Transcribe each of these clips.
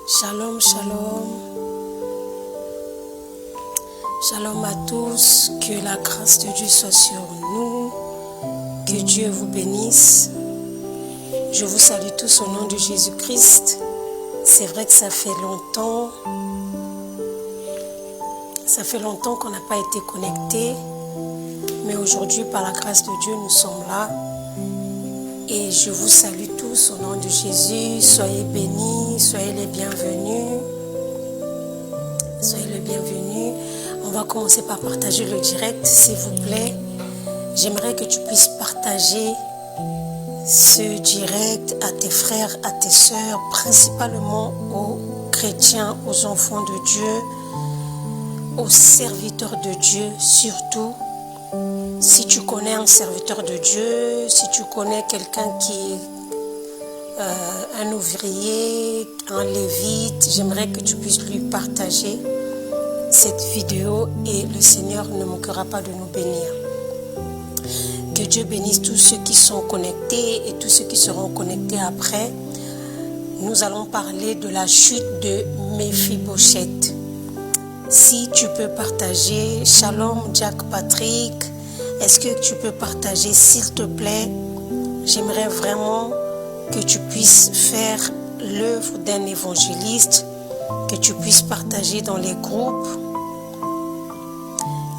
Shalom, shalom. Shalom à tous. Que la grâce de Dieu soit sur nous. Que Dieu vous bénisse. Je vous salue tous au nom de Jésus-Christ. C'est vrai que ça fait longtemps. Ça fait longtemps qu'on n'a pas été connectés. Mais aujourd'hui, par la grâce de Dieu, nous sommes là. Et je vous salue tous au nom de Jésus. Soyez bénis, soyez les bienvenus. Soyez les bienvenus. On va commencer par partager le direct, s'il vous plaît. J'aimerais que tu puisses partager ce direct à tes frères, à tes sœurs, principalement aux chrétiens, aux enfants de Dieu, aux serviteurs de Dieu surtout. Si tu connais un serviteur de Dieu, si tu connais quelqu'un qui est un ouvrier, un lévite, j'aimerais que tu puisses lui partager cette vidéo et le Seigneur ne manquera pas de nous bénir. Que Dieu bénisse tous ceux qui sont connectés et tous ceux qui seront connectés après. Nous allons parler de la chute de Méphibosheth. Si tu peux partager, Shalom Jack Patrick, est-ce que tu peux partager s'il te plaît? J'aimerais vraiment que tu puisses faire l'œuvre d'un évangéliste, que tu puisses partager dans les groupes,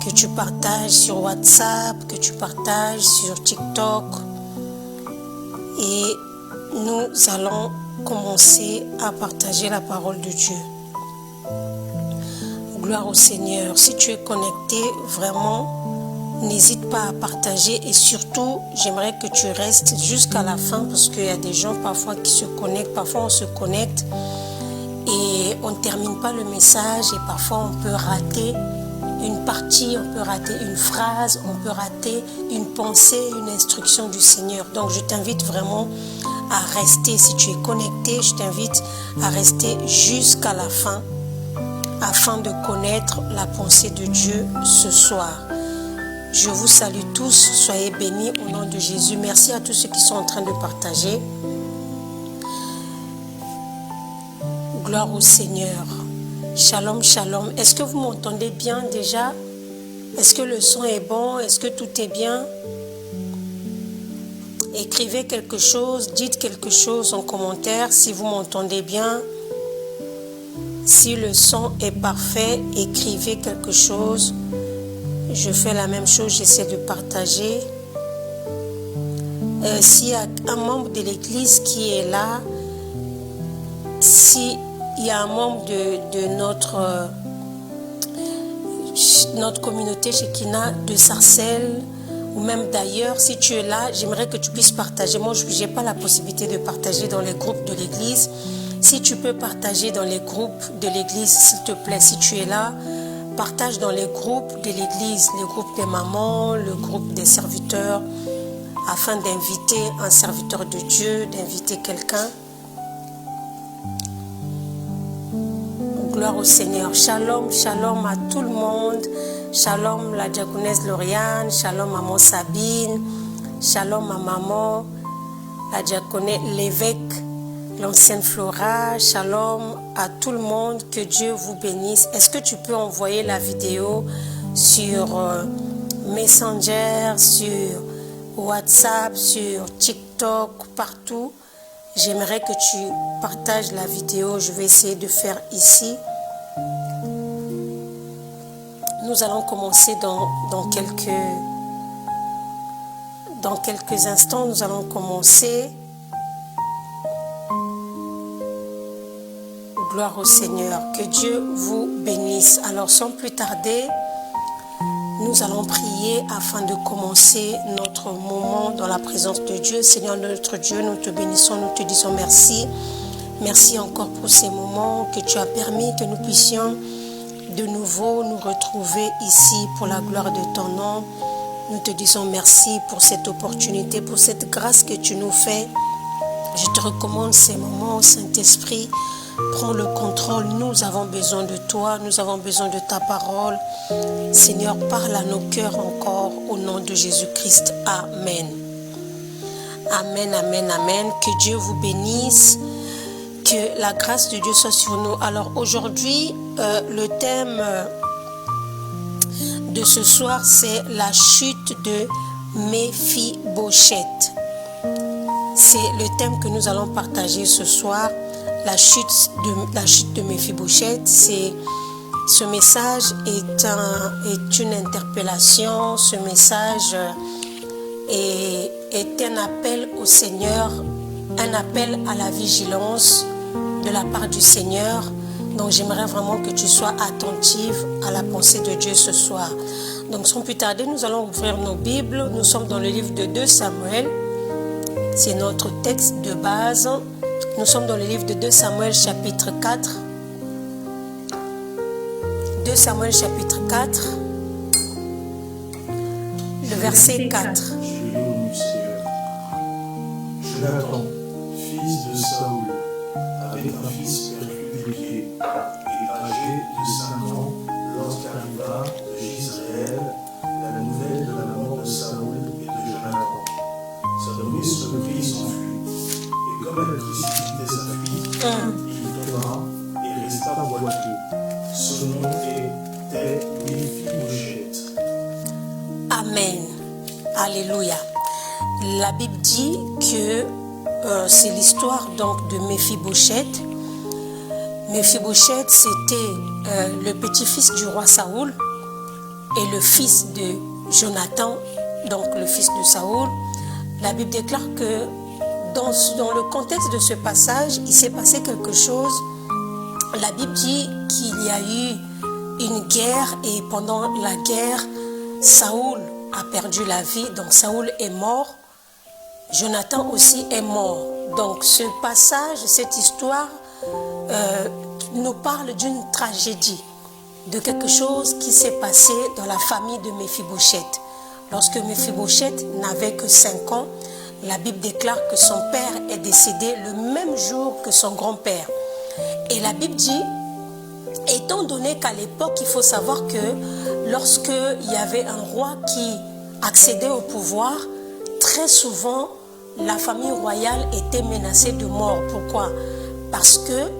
que tu partages sur WhatsApp, que tu partages sur TikTok. Et nous allons commencer à partager la parole de Dieu. Gloire au Seigneur. Si tu es connecté, vraiment, n'hésite pas à partager et surtout, j'aimerais que tu restes jusqu'à la fin parce qu'il y a des gens parfois qui se connectent, parfois on se connecte et on ne termine pas le message et parfois on peut rater une partie, on peut rater une phrase, on peut rater une pensée, une instruction du Seigneur. Donc je t'invite vraiment à rester, si tu es connecté, je t'invite à rester jusqu'à la fin afin de connaître la pensée de Dieu ce soir. Je vous salue tous, soyez bénis au nom de Jésus. Merci à tous ceux qui sont en train de partager. Gloire au Seigneur. Shalom, shalom. Est-ce que vous m'entendez bien déjà? Est-ce que le son est bon? Est-ce que tout est bien? Écrivez quelque chose, dites quelque chose en commentaire si vous m'entendez bien. Si le son est parfait, écrivez quelque chose. Je fais la même chose, j'essaie de partager. S'il y a un membre de l'église qui est là, s'il y a un membre de notre communauté Shekinah de Sarcelles ou même d'ailleurs, si tu es là, j'aimerais que tu puisses partager. Moi, je n'ai pas la possibilité de partager dans les groupes de l'église. Si tu peux partager dans les groupes de l'église, s'il te plaît, si tu es là, partage dans les groupes de l'église, les groupes des mamans, le groupe des serviteurs, afin d'inviter un serviteur de Dieu, d'inviter quelqu'un. Gloire au Seigneur. Shalom, shalom à tout le monde. Shalom la diaconesse Lauriane, shalom maman Sabine, shalom à maman, la diaconesse l'évêque, l'ancienne Flora, shalom à tout le monde, que Dieu vous bénisse. Est-ce que tu peux envoyer la vidéo sur Messenger, sur WhatsApp, sur TikTok, partout? J'aimerais que tu partages la vidéo, je vais essayer de faire ici. Nous allons commencer dans quelques instants, nous allons commencer. Gloire au Seigneur, que Dieu vous bénisse. Alors sans plus tarder, nous allons prier afin de commencer notre moment dans la présence de Dieu. Seigneur notre Dieu, nous te bénissons, nous te disons merci. Merci encore pour ces moments que tu as permis que nous puissions de nouveau nous retrouver ici pour la gloire de ton nom. Nous te disons merci pour cette opportunité, pour cette grâce que tu nous fais. Je te recommande ces moments, Saint-Esprit. Prends le contrôle, nous avons besoin de toi, nous avons besoin de ta parole. Seigneur, parle à nos cœurs encore au nom de Jésus-Christ. Amen. Amen, amen, amen. Que Dieu vous bénisse. Que la grâce de Dieu soit sur nous. Alors aujourd'hui, le thème de ce soir, c'est la chute de Méphibosheth. C'est le thème que nous allons partager ce soir, la chute de Méphibosheth. Ce message est une interpellation, ce message est un appel au Seigneur, un appel à la vigilance de la part du Seigneur. Donc j'aimerais vraiment que tu sois attentive à la pensée de Dieu ce soir. Donc sans plus tarder, nous allons ouvrir nos Bibles. Nous sommes dans le livre de 2 Samuel. C'est notre texte de base. Nous sommes dans le livre de 2 Samuel chapitre 4. 2 Samuel chapitre 4. Le verset 4. Jonathan, fils de Saoul, avait un fils perdu des pieds et âgé de 5 ans lorsqu'arriva de Gisraël la nouvelle de la mort de Saoul et de Jonathan. Sa nourrice se prit et s'enfuit, et comme elle précipitait sa fuite, il tomba et resta boiteux. Son nom était Méphibosheth. Amen. Alléluia. La Bible dit que c'est l'histoire donc de Méphibosheth. Méphibosheth, c'était le petit-fils du roi Saoul et le fils de Jonathan, donc le fils de Saoul. La Bible déclare que dans le contexte de ce passage, il s'est passé quelque chose. La Bible dit qu'il y a eu une guerre et pendant la guerre, Saoul a perdu la vie, donc Saoul est mort. Jonathan aussi est mort. Donc ce passage, cette histoire nous parle d'une tragédie, de quelque chose qui s'est passé dans la famille de Méphibosheth. Lorsque Méphibosheth n'avait que 5 ans, la Bible déclare que son père est décédé le même jour que son grand-père. Et la Bible dit, étant donné qu'à l'époque, il faut savoir que lorsqu'il y avait un roi qui accédait au pouvoir, très souvent, la famille royale était menacée de mort. Pourquoi? Parce que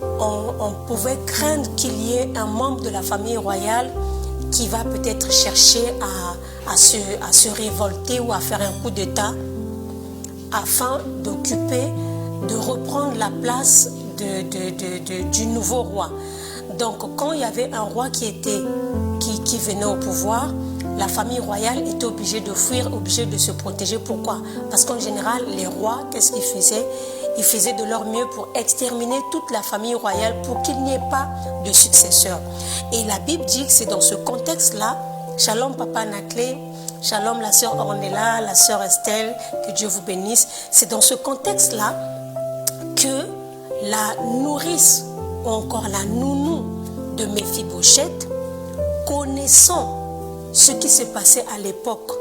on pouvait craindre qu'il y ait un membre de la famille royale qui va peut-être chercher à se révolter ou à faire un coup d'État afin de reprendre la place du nouveau roi. Donc, quand il y avait un roi qui venait au pouvoir, la famille royale était obligée de fuir, obligée de se protéger. Pourquoi? Parce qu'en général, les rois, qu'est-ce qu'ils faisaient? Ils faisaient de leur mieux pour exterminer toute la famille royale pour qu'il n'y ait pas de successeur. Et la Bible dit que c'est dans ce contexte-là, Shalom Papa Naclé, Shalom la sœur Ornella, la sœur Estelle, que Dieu vous bénisse. C'est dans ce contexte-là que la nourrice ou encore la nounou de Méphibosheth, connaissant ce qui se passait à l'époque,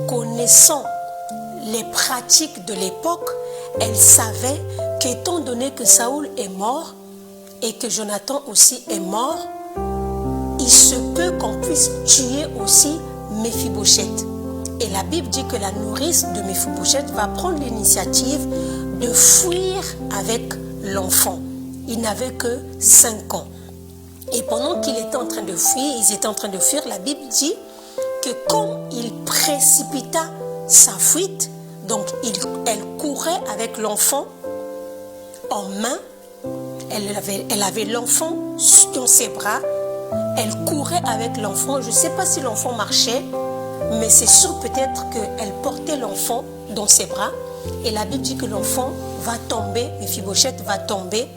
connaissant les pratiques de l'époque, elle savait qu'étant donné que Saoul est mort et que Jonathan aussi est mort, il se peut qu'on puisse tuer aussi Méphibosheth. Et la Bible dit que la nourrice de Méphibosheth va prendre l'initiative de fuir avec l'enfant. Il n'avait que 5 ans. Et pendant qu'il était en train de fuir, ils étaient en train de fuir, la Bible dit que comme il précipita sa fuite, donc elle courait avec l'enfant en main, elle avait l'enfant dans ses bras, elle courait avec l'enfant. Je ne sais pas si l'enfant marchait, mais c'est sûr peut-être qu'elle portait l'enfant dans ses bras. Et la Bible dit que l'enfant va tomber, Méphibosheth va tomber,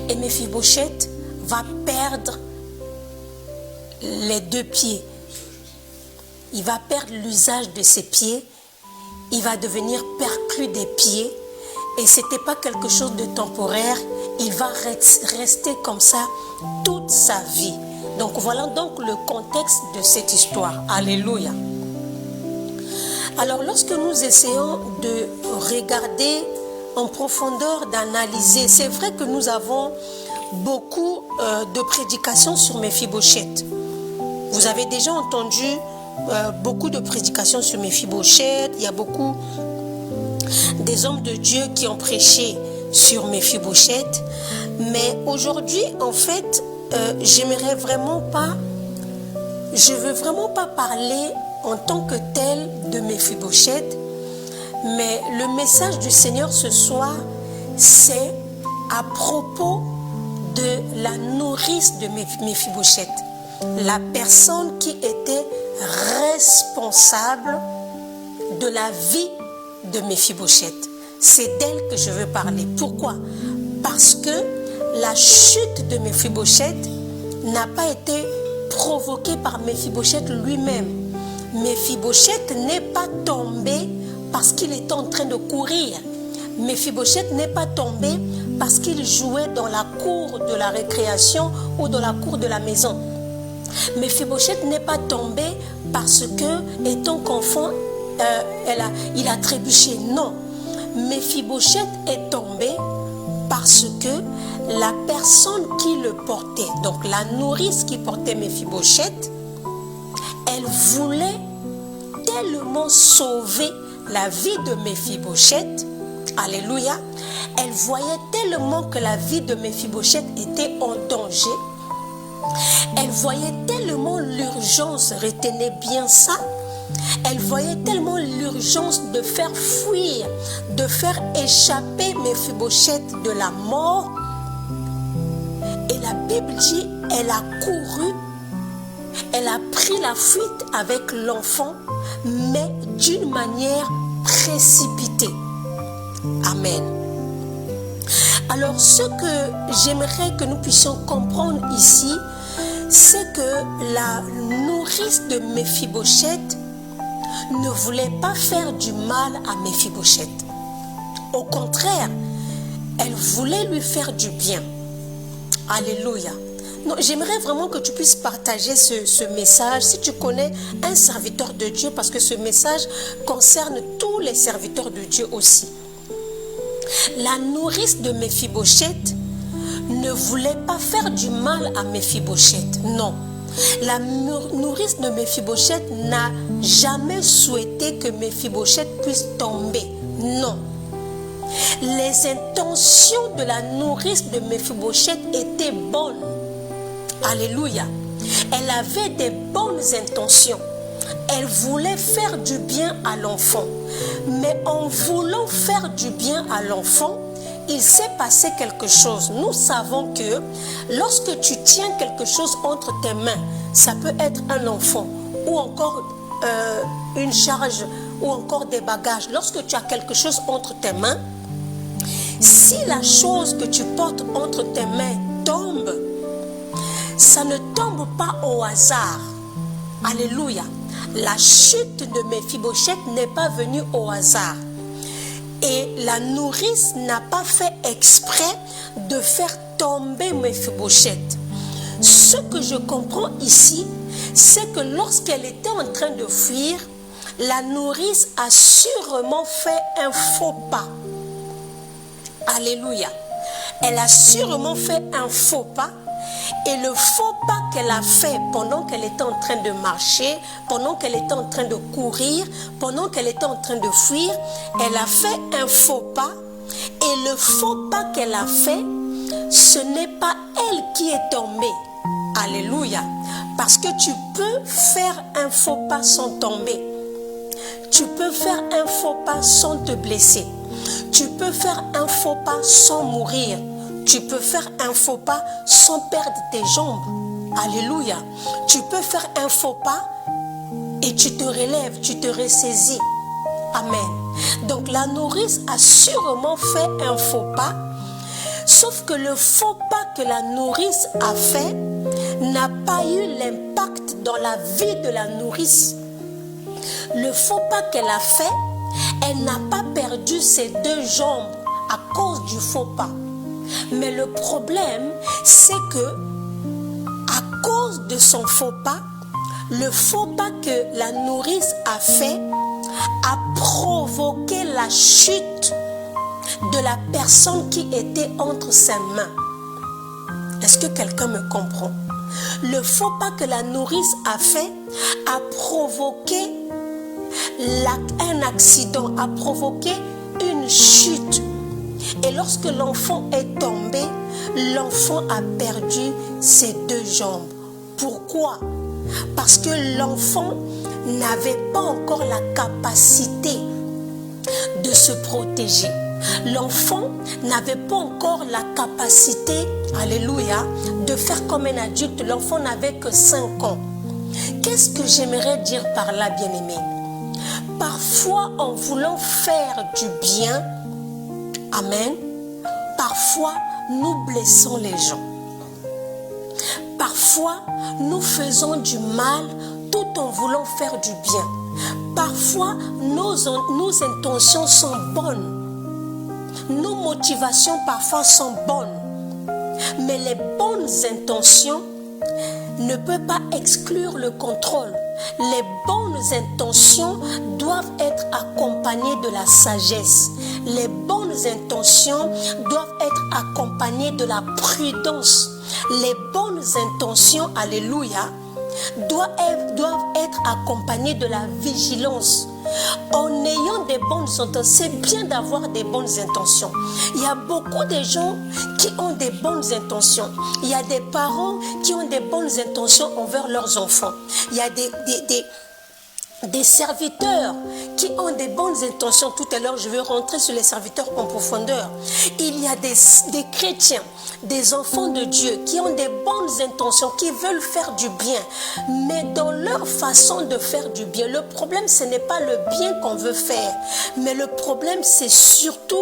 et Méphibosheth va perdre les 2 pieds. Il va perdre l'usage de ses pieds. Il va devenir perclus des pieds. Et ce n'était pas quelque chose de temporaire. Il va rester comme ça toute sa vie. Donc voilà donc le contexte de cette histoire. Alléluia. Alors lorsque nous essayons de regarder en profondeur, d'analyser, c'est vrai que nous avons beaucoup de prédications sur Méphibosheth. Vous avez déjà entendu beaucoup de prédications sur Méphibosheth. Il y a beaucoup des hommes de Dieu qui ont prêché sur Méphibosheth. Mais aujourd'hui, en fait, je veux vraiment pas parler en tant que tel de Méphibosheth, mais le message du Seigneur ce soir, c'est à propos de la nourrice de Méphibosheth, la personne qui était responsable de la vie de Méphibosheth. C'est d'elle que je veux parler. Pourquoi? Parce que la chute de Méphibosheth n'a pas été provoquée par Méphibosheth lui-même. Méphibosheth n'est pas tombé parce qu'il était en train de courir. Méphibosheth n'est pas tombé parce qu'il jouait dans la cour de la récréation ou dans la cour de la maison. Méphibosheth n'est pas tombé parce que, étant qu'enfant, il a trébuché. Non. Méphibosheth est tombé parce que la personne qui le portait, donc la nourrice qui portait Méphibosheth, elle voulait tellement sauver la vie de Méphibosheth. Alléluia. Elle voyait tellement que la vie de Méphibosheth était en danger. Elle voyait tellement l'urgence, retenez bien ça. Elle voyait tellement l'urgence de faire fuir, de faire échapper Méphibosheth de la mort. Et la Bible dit, elle a couru, elle a pris la fuite avec l'enfant, mais d'une manière précipitée. Amen. Alors, ce que j'aimerais que nous puissions comprendre ici, c'est que la nourrice de Méphibosheth ne voulait pas faire du mal à Méphibosheth. Au contraire, elle voulait lui faire du bien. Alléluia. J'aimerais vraiment que tu puisses partager ce message si tu connais un serviteur de Dieu, parce que ce message concerne tous les serviteurs de Dieu aussi. La nourrice de Méphibosheth ne voulait pas faire du mal à Méphibosheth. Non. La nourrice de Méphibosheth n'a jamais souhaité que Méphibosheth puisse tomber. Non. Les intentions de la nourrice de Méphibosheth étaient bonnes. Alléluia. Elle avait des bonnes intentions. Elle voulait faire du bien à l'enfant. Mais en voulant faire du bien à l'enfant, il s'est passé quelque chose. Nous savons que lorsque tu tiens quelque chose entre tes mains, ça peut être un enfant ou encore une charge ou encore des bagages. Lorsque tu as quelque chose entre tes mains, si la chose que tu portes entre tes mains tombe, ça ne tombe pas au hasard. Alléluia. La chute de Méphibosheth n'est pas venue au hasard. Et la nourrice n'a pas fait exprès de faire tomber Méphibosheth. Ce que je comprends ici, c'est que lorsqu'elle était en train de fuir, la nourrice a sûrement fait un faux pas. Alléluia. Elle a sûrement fait un faux pas. Et le faux pas qu'elle a fait pendant qu'elle était en train de marcher, pendant qu'elle était en train de courir, pendant qu'elle était en train de fuir, elle a fait un faux pas. Et le faux pas qu'elle a fait, ce n'est pas elle qui est tombée. Alléluia. Parce que tu peux faire un faux pas sans tomber. Tu peux faire un faux pas sans te blesser. Tu peux faire un faux pas sans mourir. Tu peux faire un faux pas sans perdre tes jambes. Alléluia. Tu peux faire un faux pas et tu te relèves, tu te ressaisis. Amen. Donc la nourrice a sûrement fait un faux pas, sauf que le faux pas que la nourrice a fait n'a pas eu l'impact dans la vie de la nourrice. Le faux pas qu'elle a fait, elle n'a pas perdu ses deux jambes à cause du faux pas. Mais le problème, c'est que à cause de son faux pas, le faux pas que la nourrice a fait a provoqué la chute de la personne qui était entre ses mains. Est-ce que quelqu'un me comprend? Le faux pas que la nourrice a fait a provoqué un accident, a provoqué une chute Et lorsque l'enfant est tombé, l'enfant a perdu ses 2 jambes. Pourquoi? Parce que l'enfant n'avait pas encore la capacité de se protéger. L'enfant n'avait pas encore la capacité, alléluia, de faire comme un adulte. L'enfant n'avait que 5 ans. Qu'est-ce que j'aimerais dire par là, bien-aimé? Parfois, en voulant faire du bien, amen, parfois, nous blessons les gens. Parfois, nous faisons du mal tout en voulant faire du bien. Parfois, nos intentions sont bonnes. Nos motivations parfois sont bonnes. Mais les bonnes intentions ne peuvent pas exclure le contrôle. Les bonnes intentions doivent être accompagnées de la sagesse. Les bonnes intentions doivent être accompagnées de la prudence. Les bonnes intentions, alléluia, doivent être accompagnées de la vigilance. En ayant des bonnes intentions, c'est bien d'avoir des bonnes intentions. Il y a beaucoup de gens qui ont des bonnes intentions. Il y a des parents qui ont des bonnes intentions envers leurs enfants. Il y a des serviteurs qui ont des bonnes intentions. Tout à l'heure, je vais rentrer sur les serviteurs en profondeur. Il y a des chrétiens, des enfants de Dieu qui ont des bonnes intentions, qui veulent faire du bien. Mais dans leur façon de faire du bien, le problème, ce n'est pas le bien qu'on veut faire. Mais le problème, c'est surtout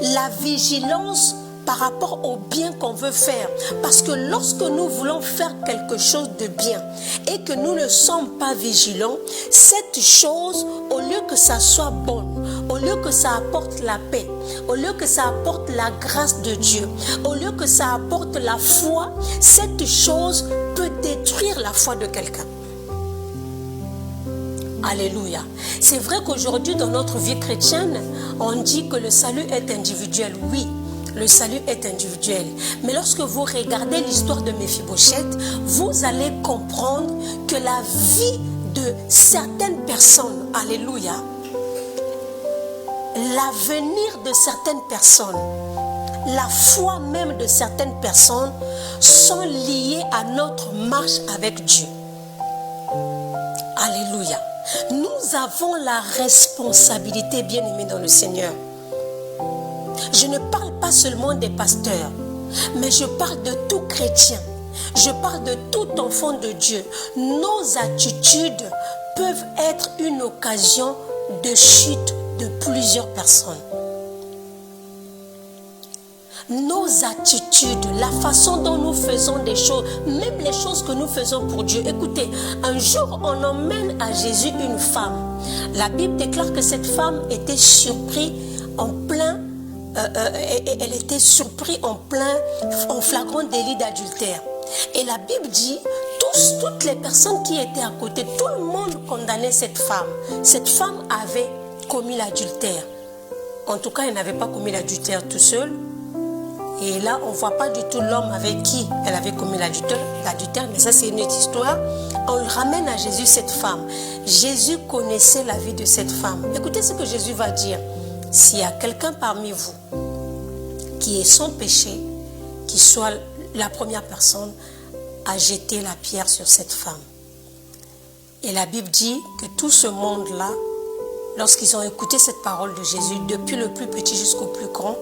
la vigilance par rapport au bien qu'on veut faire. Parce que lorsque nous voulons faire quelque chose de bien et que nous ne sommes pas vigilants, cette chose, au lieu que ça soit bonne, au lieu que ça apporte la paix, au lieu que ça apporte la grâce de Dieu, au lieu que ça apporte la foi, cette chose peut détruire la foi de quelqu'un. Alléluia. C'est vrai qu'aujourd'hui, dans notre vie chrétienne, on dit que le salut est individuel. Oui, le salut est individuel. Mais lorsque vous regardez l'histoire de Méphibosheth, vous allez comprendre que la vie de certaines personnes, alléluia, l'avenir de certaines personnes, la foi même de certaines personnes sont liées à notre marche avec Dieu. Alléluia. Nous avons la responsabilité, bien-aimés dans le Seigneur. Je ne parle pas seulement des pasteurs, mais je parle de tout chrétien. Je parle de tout enfant de Dieu. Nos attitudes peuvent être une occasion de chute de plusieurs personnes. Nos attitudes, la façon dont nous faisons des choses, même les choses que nous faisons pour Dieu. Écoutez, un jour, on emmène à Jésus une femme. La Bible déclare que cette femme était surprise en plein elle était surprise en flagrant délit d'adultère. Et la Bible dit, toutes les personnes qui étaient à côté, tout le monde condamnait cette femme. Cette femme avait commis l'adultère. En tout cas, elle n'avait pas commis l'adultère tout seul. Et là, on ne voit pas du tout l'homme avec qui elle avait commis l'adultère, mais ça c'est une autre histoire. On ramène à Jésus cette femme. Jésus connaissait la vie de cette femme. Écoutez ce que Jésus va dire. S'il y a quelqu'un parmi vous qui est sans péché, qui soit la première personne à jeter la pierre sur cette femme. Et la Bible dit que tout ce monde-là, lorsqu'ils ont écouté cette parole de Jésus, depuis le plus petit jusqu'au plus grand,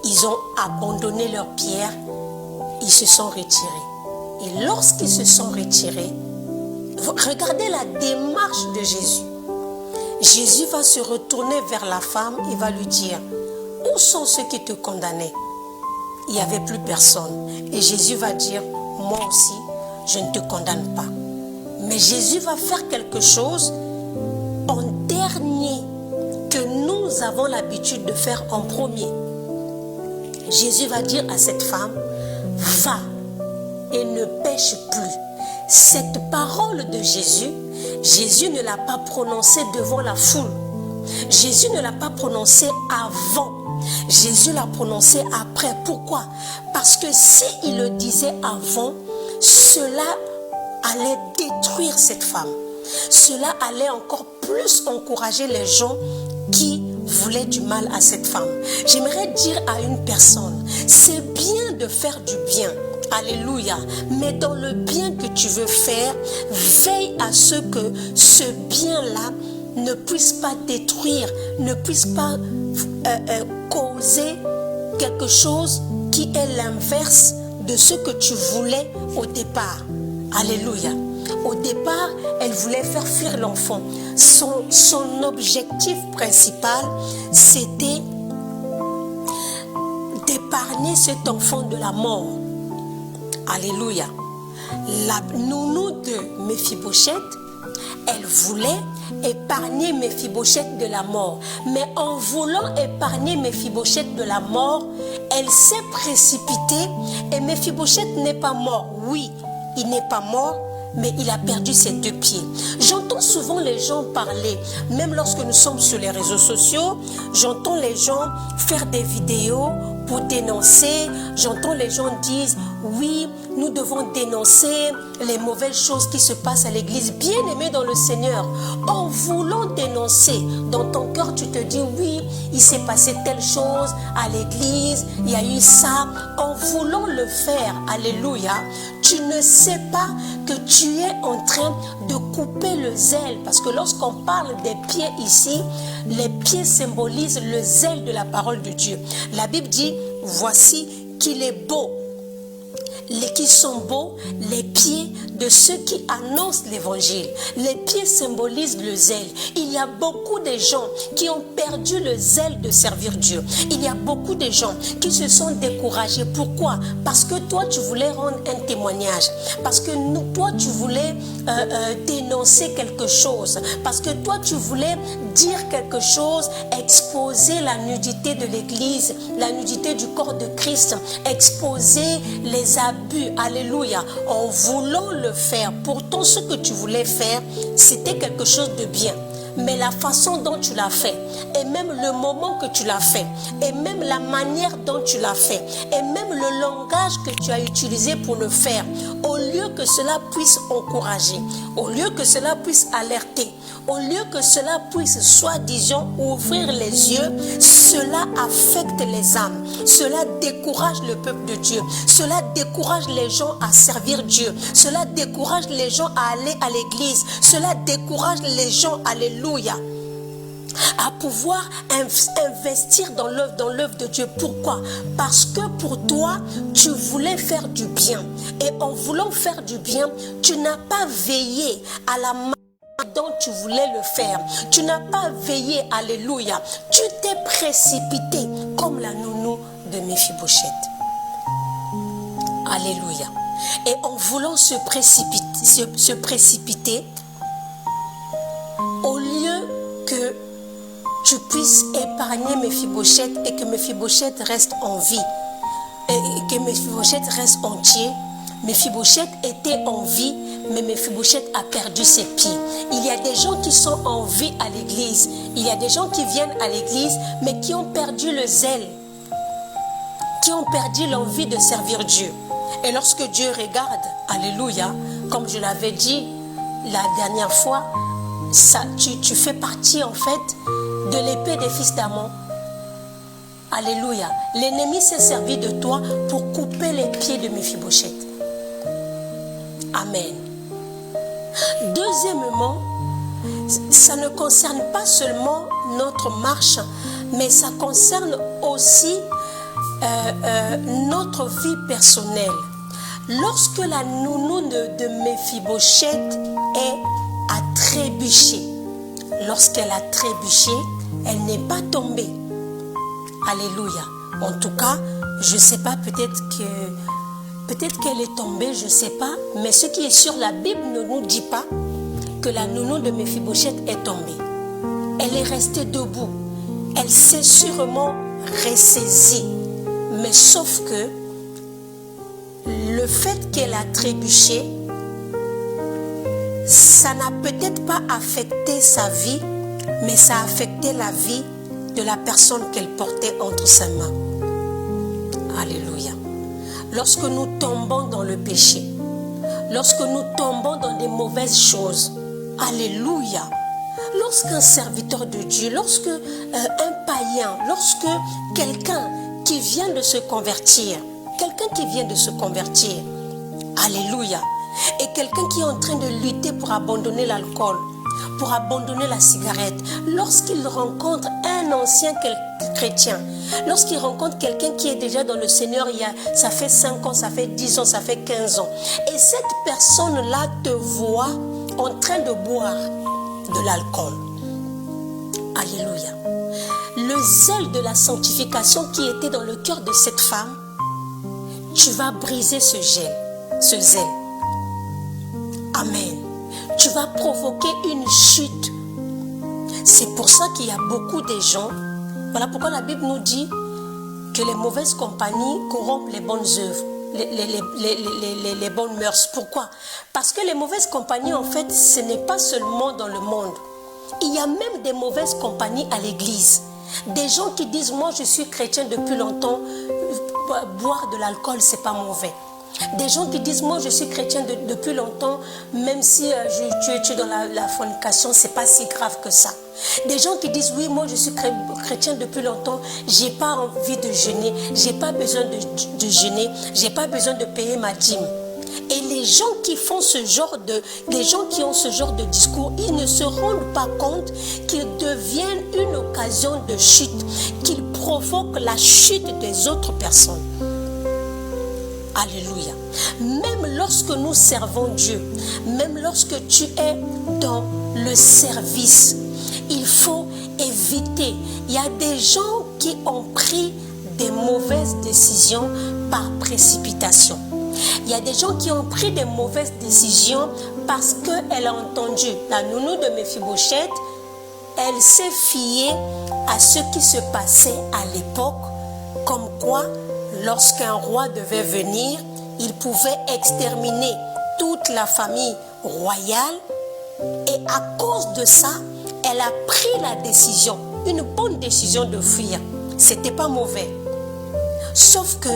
ils ont abandonné leurs pierres, ils se sont retirés. Et lorsqu'ils se sont retirés, regardez la démarche de Jésus. Jésus va se retourner vers la femme et va lui dire, où sont ceux qui te condamnaient? Il n'y avait plus personne. Et Jésus va dire, moi aussi, je ne te condamne pas. Mais Jésus va faire quelque chose en dernier que nous avons l'habitude de faire en premier. Jésus va dire à cette femme, va et ne pêche plus. Cette parole de Jésus, Jésus ne l'a pas prononcée devant la foule. Jésus ne l'a pas prononcée avant. Jésus l'a prononcée après. Pourquoi? Parce que s'il le disait avant, cela allait détruire cette femme. Cela allait encore plus encourager les gens qui voulait du mal à cette femme. J'aimerais dire à une personne, c'est bien de faire du bien. Alléluia. Mais dans le bien que tu veux faire, veille à ce que ce bien-là ne puisse pas détruire, ne puisse pas causer quelque chose qui est l'inverse de ce que tu voulais au départ. Alléluia. Au départ, elle voulait faire fuir l'enfant. Son objectif principal, c'était d'épargner cet enfant de la mort. Alléluia. La nounou de Méphibosheth, elle voulait épargner Méphibosheth de la mort. Mais en voulant épargner Méphibosheth de la mort, elle s'est précipitée et Méphibosheth n'est pas mort. Oui, il n'est pas mort, mais il a perdu ses 2 pieds. J'entends souvent les gens parler, même lorsque nous sommes sur les réseaux sociaux, j'entends les gens faire des vidéos pour dénoncer. J'entends les gens dire, oui, nous devons dénoncer les mauvaises choses qui se passent à l'église. Bien-aimé dans le Seigneur, en voulant dénoncer, dans ton cœur, tu te dis, oui, il s'est passé telle chose à l'église, il y a eu ça. En voulant le faire, alléluia, tu ne sais pas que tu es en train de couper le zèle. Parce que lorsqu'on parle des pieds ici, les pieds symbolisent le zèle de la parole de Dieu. La Bible dit, voici qu'il est beau. Qui sont beaux, les pieds de ceux qui annoncent l'évangile. Les pieds symbolisent le zèle. Il y a beaucoup de gens qui ont perdu le zèle de servir Dieu. Il y a beaucoup de gens qui se sont découragés. Pourquoi? Parce que toi, tu voulais rendre un témoignage. Parce que toi, tu voulais dénoncer quelque chose. Parce que toi, tu voulais dire quelque chose, exposer la nudité de l'Église, la nudité du corps de Christ, exposer les abus, alléluia, en voulant le faire. Pourtant, ce que tu voulais faire, c'était quelque chose de bien. Mais la façon dont tu l'as fait, et même le moment que tu l'as fait, et même la manière dont tu l'as fait, et même le langage que tu as utilisé pour le faire, au lieu que cela puisse encourager, au lieu que cela puisse alerter, au lieu que cela puisse soi-disant ouvrir les yeux, cela affecte les âmes, cela décourage le peuple de Dieu, cela décourage les gens à servir Dieu, cela décourage les gens à aller à l'église, cela décourage les gens, alléluia, à pouvoir investir dans l'œuvre de Dieu. Pourquoi? Parce que pour toi, tu voulais faire du bien. Et en voulant faire du bien, tu n'as pas veillé à la manière dont tu voulais le faire. Tu n'as pas veillé, alléluia. Tu t'es précipité comme la nounou de Méphibosheth. Alléluia. Et en voulant se précipiter, au lieu que tu puisses épargner Méphibosheth et que Méphibosheth reste en vie, et que Méphibosheth reste entier, Méphibosheth était en vie, mais Méphibosheth a perdu ses pieds. Il y a des gens qui sont en vie à l'église. Il y a des gens qui viennent à l'église, mais qui ont perdu le zèle, qui ont perdu l'envie de servir Dieu. Et lorsque Dieu regarde, alléluia, comme je l'avais dit la dernière fois, ça, tu fais partie en fait de l'épée des fils d'Amon. Alléluia. L'ennemi s'est servi de toi pour couper les pieds de Méphibosheth. Amen. Deuxièmement, ça ne concerne pas seulement notre marche, mais ça concerne aussi notre vie personnelle. Lorsque la nounou de Méphibosheth a trébuché, lorsqu'elle a trébuché, elle n'est pas tombée. Alléluia. En tout cas, je ne sais pas, peut-être qu'elle est tombée, je ne sais pas. Mais ce qui est sûr, la Bible ne nous dit pas que la nounou de Méphibosheth est tombée. Elle est restée debout. Elle s'est sûrement ressaisie. Mais sauf que le fait qu'elle a trébuché, ça n'a peut-être pas affecté sa vie, mais ça a affecté la vie de la personne qu'elle portait entre ses mains. Alléluia. Lorsque nous tombons dans le péché, lorsque nous tombons dans des mauvaises choses, alléluia, lorsqu'un serviteur de Dieu, lorsque un païen, lorsque quelqu'un qui vient de se convertir, alléluia, et quelqu'un qui est en train de lutter pour abandonner l'alcool, pour abandonner la cigarette, lorsqu'il rencontre un ancien chrétien, lorsqu'il rencontre quelqu'un qui est déjà dans le Seigneur, ça fait 5 ans, ça fait 10 ans, ça fait 15 ans, et cette personne-là te voit en train de boire de l'alcool. Alléluia. Le zèle de la sanctification qui était dans le cœur de cette femme, tu vas briser ce zèle. Amen. Tu vas provoquer une chute. C'est pour ça qu'il y a beaucoup de gens. Voilà pourquoi la Bible nous dit que les mauvaises compagnies corrompent les bonnes œuvres, les bonnes mœurs. Pourquoi? Parce que les mauvaises compagnies, en fait, ce n'est pas seulement dans le monde. Il y a même des mauvaises compagnies à l'église. Des gens qui disent, moi je suis chrétien depuis longtemps, boire de l'alcool, c'est pas mauvais. Des gens qui disent, moi je suis chrétien depuis longtemps, même si tu es dans la fornication, c'est pas si grave que ça. Des gens qui disent, oui, moi je suis chrétien depuis longtemps, j'ai pas envie de jeûner, j'ai pas besoin de jeûner, j'ai pas besoin de payer ma dîme. Et les gens qui font les gens qui ont ce genre de discours, ils ne se rendent pas compte qu'ils deviennent une occasion de chute, qu'ils provoquent la chute des autres personnes. Alléluia. Même lorsque nous servons Dieu, même lorsque tu es dans le service, il faut éviter. Il y a des gens qui ont pris des mauvaises décisions par précipitation. Il y a des gens qui ont pris des mauvaises décisions parce qu'elle a entendu la nounou de Méphibosheth. Elle s'est fiée à ce qui se passait à l'époque, comme quoi, lorsqu'un roi devait venir, il pouvait exterminer toute la famille royale. Et à cause de ça, elle a pris la décision, une bonne décision de fuir. C'était pas mauvais. Sauf que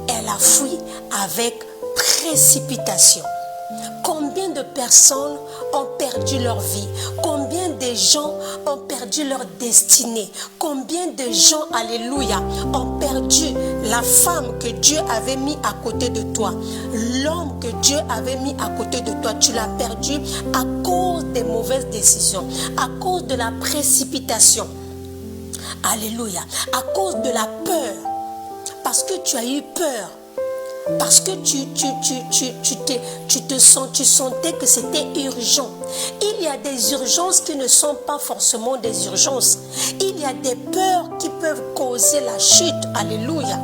elle a fui avec précipitation. Combien de personnes ont perdu leur vie? Combien de gens ont perdu leur destinée? Combien de gens, alléluia, ont perdu la femme que Dieu avait mis à côté de toi? L'homme que Dieu avait mis à côté de toi, tu l'as perdu à cause des mauvaises décisions, à cause de la précipitation. Alléluia. À cause de la peur. Parce que tu as eu peur. Parce que tu sentais que c'était urgent. Il y a des urgences qui ne sont pas forcément des urgences. Il y a des peurs qui peuvent causer la chute. Alléluia.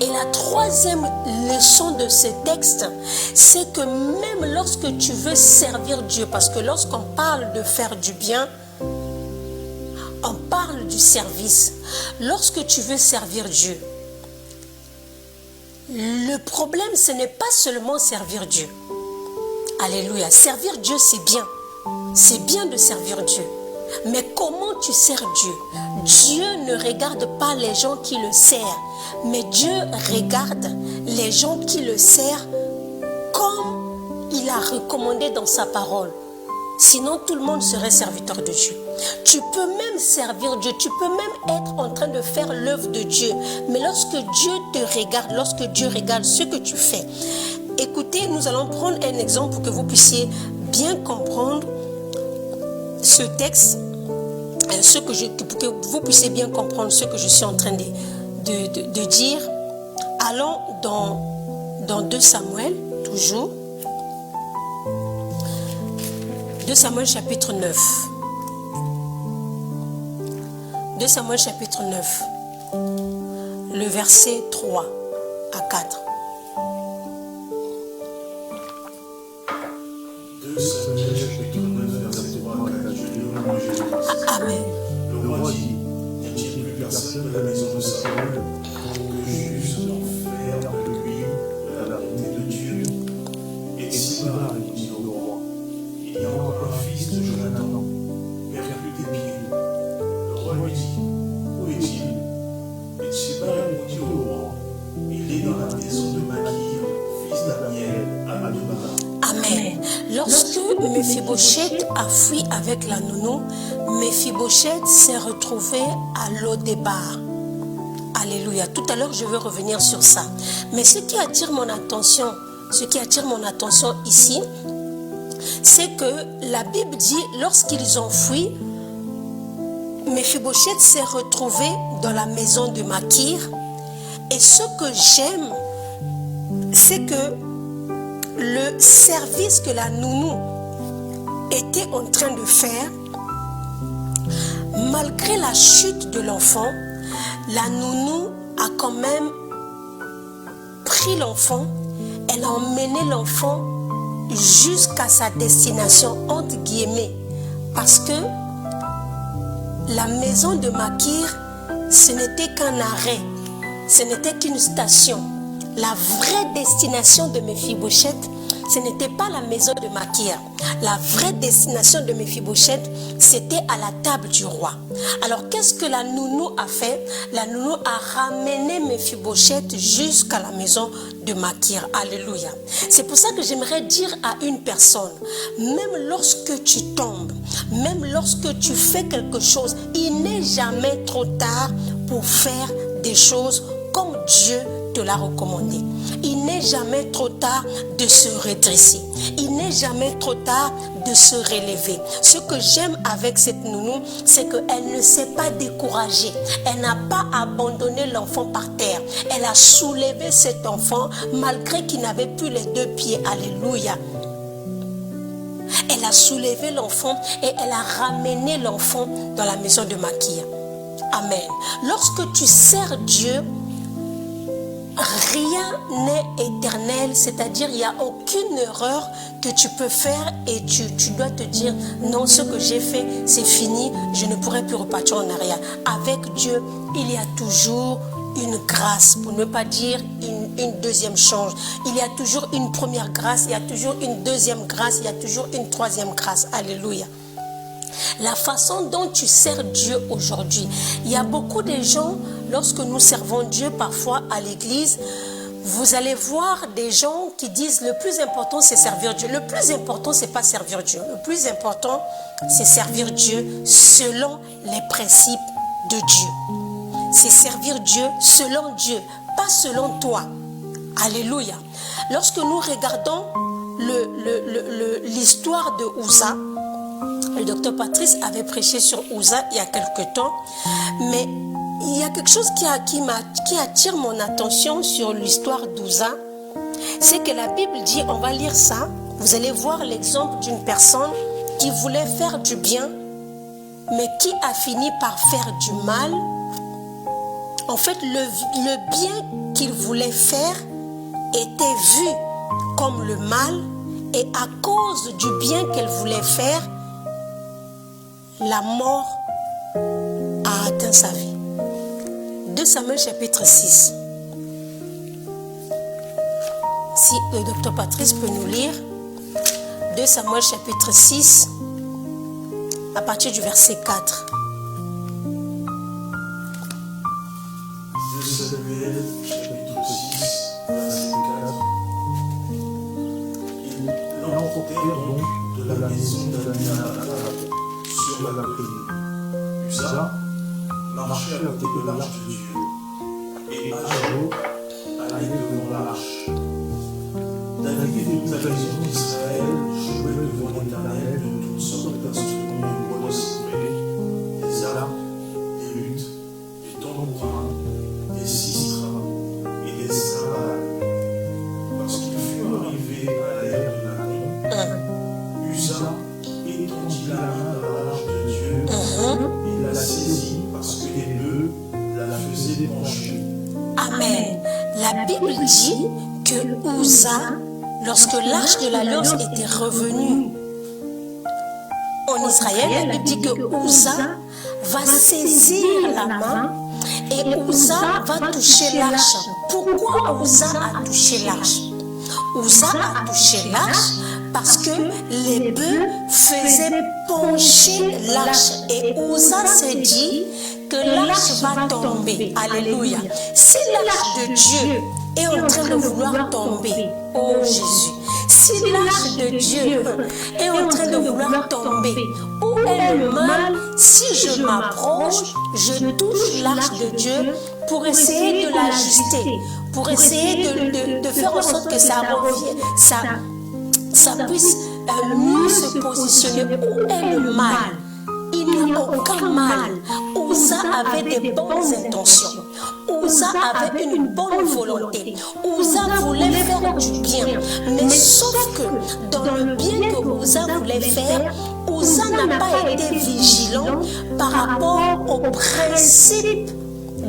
Et la troisième leçon de ce texte, c'est que même lorsque tu veux servir Dieu, parce que lorsqu'on parle de faire du bien, on parle du service. Lorsque tu veux servir Dieu, le problème, ce n'est pas seulement servir Dieu. Alléluia. Servir Dieu, c'est bien. C'est bien de servir Dieu. Mais comment tu sers Dieu? Dieu ne regarde pas les gens qui le servent, mais Dieu regarde les gens qui le servent comme il a recommandé dans sa parole. Sinon, tout le monde serait serviteur de Dieu. Tu peux même servir Dieu, tu peux même être en train de faire l'œuvre de Dieu. Mais lorsque Dieu te regarde, lorsque Dieu regarde ce que tu fais, écoutez, nous allons prendre un exemple pour que vous puissiez bien comprendre ce texte, pour que vous puissiez bien comprendre ce que je suis en train de dire. Allons dans 2 Samuel, toujours. 2 Samuel chapitre 9. 2 Samuel chapitre 9. Le verset 3 à 4. 2 Samuel chapitre 9, verset 3 à 4. Amen. Le roi dit, n'y a-t-il plus personne de la maison de Saül que j'eusse l'enfer de lui, de la bonté de Dieu? Et Siba répondit au roi, il y a encore un fils de Jonathan, perclus des pieds. Le roi lui dit, où est-il? Et Siba répondit au roi, il est dans la maison de Makir, fils d'Amiel, à Adonai. Amen. Lorsque Mephibosheth a fui avec la nounou, Mephibosheth s'est retrouvé à Lo-Débar. Alléluia. Tout à l'heure, je veux revenir sur ça. Mais ce qui attire mon attention ici, c'est que la Bible dit, lorsqu'ils ont fui, Mephibosheth s'est retrouvé dans la maison de Makir. Et ce que j'aime, c'est que le service que la nounou était en train de faire, malgré la chute de l'enfant, la nounou a quand même pris l'enfant, elle a emmené l'enfant jusqu'à sa destination, entre guillemets, parce que la maison de Makir, ce n'était qu'un arrêt, ce n'était qu'une station. La vraie destination de Mephibosheth, ce n'était pas la maison de Makir. La vraie destination de Mephibosheth, c'était à la table du roi. Alors, qu'est-ce que la nounou a fait? La nounou a ramené Mephibosheth jusqu'à la maison de Makir. Alléluia. C'est pour ça que j'aimerais dire à une personne, même lorsque tu tombes, même lorsque tu fais quelque chose, il n'est jamais trop tard pour faire des choses comme Dieu te l'a recommandé. Il n'est jamais trop tard de se redresser. Il n'est jamais trop tard de se relever. Ce que j'aime avec cette nounou, c'est qu'elle ne s'est pas découragée. Elle n'a pas abandonné l'enfant par terre. Elle a soulevé cet enfant malgré qu'il n'avait plus les deux pieds. Alléluia. Elle a soulevé l'enfant et elle a ramené l'enfant dans la maison de Makir. Amen. Lorsque tu sers Dieu, rien n'est éternel, c'est-à-dire il n'y a aucune erreur que tu peux faire et tu dois te dire non, ce que j'ai fait c'est fini, je ne pourrai plus repartir en arrière. Avec Dieu, il y a toujours une grâce, pour ne pas dire une deuxième chance. Il y a toujours une première grâce, il y a toujours une deuxième grâce, il y a toujours une troisième grâce. Alléluia. La façon dont tu sers Dieu aujourd'hui, il y a beaucoup de gens, lorsque nous servons Dieu parfois à l'église, vous allez voir des gens qui disent le plus important c'est servir Dieu. Le plus important c'est pas servir Dieu. Le plus important c'est servir Dieu selon les principes de Dieu. C'est servir Dieu selon Dieu, pas selon toi. Alléluia. Lorsque nous regardons l'histoire de Uza, le docteur Patrice avait prêché sur Uza il y a quelque temps, mais il y a quelque chose qui attire mon attention sur l'histoire d'Uza, c'est que la Bible dit, on va lire ça, vous allez voir l'exemple d'une personne qui voulait faire du bien, mais qui a fini par faire du mal. En fait, le bien qu'il voulait faire était vu comme le mal, et à cause du bien qu'elle voulait faire, la mort a atteint sa vie. 2 Samuel chapitre 6. Si le docteur Patrice peut nous lire 2 Samuel chapitre 6 à partir du verset 4. 2 Samuel chapitre 6 verset 4. Ils l'emportèrent donc de la maison d'Abinadab sur la colline. Uza marchait à côté de l'arche de Dieu, et Ahio allait devant l'arche. David et toute la maison d'Israël jouaient devant l'Éternel de toutes sortes d'instruments de bois sacrés, des arpes, des luttes, des tambourins, des sistres et des cymbales. Lorsqu'ils furent arrivés à l'ère de Naaman, Uza étendit la main dans l'arche de Dieu et la saisit parce que les bœufs la faisaient pencher. Amen. La Bible dit que Uza, lorsque l'arche de l'alliance était revenue en Israël, la Bible dit que Uza va saisir la main et Uza va toucher l'arche. Pourquoi Uza a touché l'arche? Uza a touché l'arche parce que les bœufs faisaient pencher l'arche. Et Uza s'est dit que l'arche va tomber. Alléluia. Si l'arche de Dieu est en train de vouloir tomber, oh Jésus, si l'arche de Dieu est en train de vouloir tomber, où est le mal? Si je m'approche, je touche l'arche de Dieu pour essayer de l'ajuster, pour essayer de faire en sorte que ça revienne, ça puisse mieux se positionner. Où est le mal? Il n'y a aucun mal. Uza avait des bonnes intentions. Uza avait une bonne volonté. Uza voulait faire du bien. Mais sauf que dans le bien que Uza voulait faire, Uza n'a pas été vigilant par rapport au principe